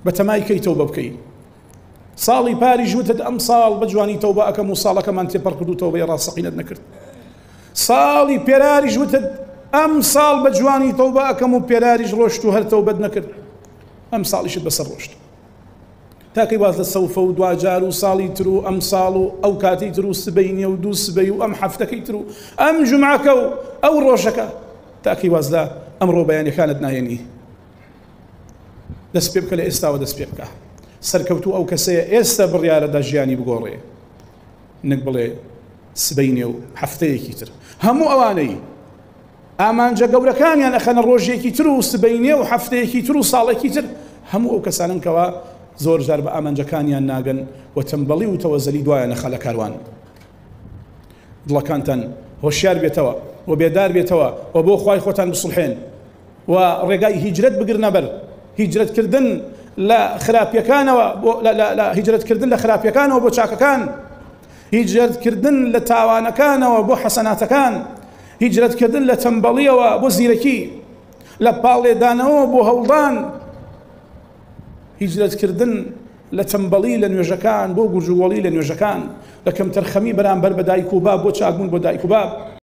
بەتەمای کەی تەوبە بکەی ساڵی پاری ژوتت ئەم ساڵ بە جوانی تەوبە ئەەکەم و ساڵەکەمان تێپەڕ کرد و تەوبەی ڕاستەقینەت نەکرد ساڵی پێراریش وتت ئەم ساڵ بە جوانی تەوبە ئەەکەم و پێراریش ڕۆشت و هەر تەوبەت نەکرد ئەم ساڵیشت بەسەر ڕۆشت تاکەی واز لە سەوفە و دوجار و ساڵی تر و ئەم ساڵ و ئەو کاتی تر و سبەی نیە و دوو سبەی و ئەم هەفتەکەی تر و ئەم جومعەکە و ئەو ڕۆژەکە تاکەی واز لە ئەمڕۆ بەیانەکانت نایەنی دەست پێ بکە لە ئێستاوە دەست پێ بکە سەرکەوتوو ئەو کەسەیە ئێستا بڕیارەدا ژیانی بگۆڕێ نەک بڵێ سبەی نیە و هەفتەیەکی تر هەموو ئەوانەی ئامانجە گەورەکانیان ئەخەنە ڕۆژێکی تر و سبەی نیە و هەفتەیەکی تر و ساڵێکی تر هەموو ئەو کەسانن کەوا زۆر جار بە ئامانجەکانیان ناگەن و تەمبەڵی و تەوەزەلی دوایە نەخە لە کاروان دڵەکانتان هۆشیار بێتەوە و بێدار بێتەوە و بۆ خوای خۆتان بسڵحێن و ڕێگای هیجرەت بگرنە بەر هیجرەتکردن لە خراپیەکانەوە لە هیجرەتکردن لە خراپیەکانەوە بۆ چاکەکان هیجرەتکردن لە تاوانەکانەوە بۆ حەسەناتەکان هیجرەتکردن لە تەمبەڵیەوە بۆ زیرەکی لە پاڵێدانەوە بۆ هەوڵدان هیجرەتکردن لە تەمبەڵی لە نوێژەکان بۆ گورجووەڵی لە نوێژەکان لە کەمتەرخەمی بەرامبەر بە دایک و باب بۆ چاکبوون بۆ دایک و باب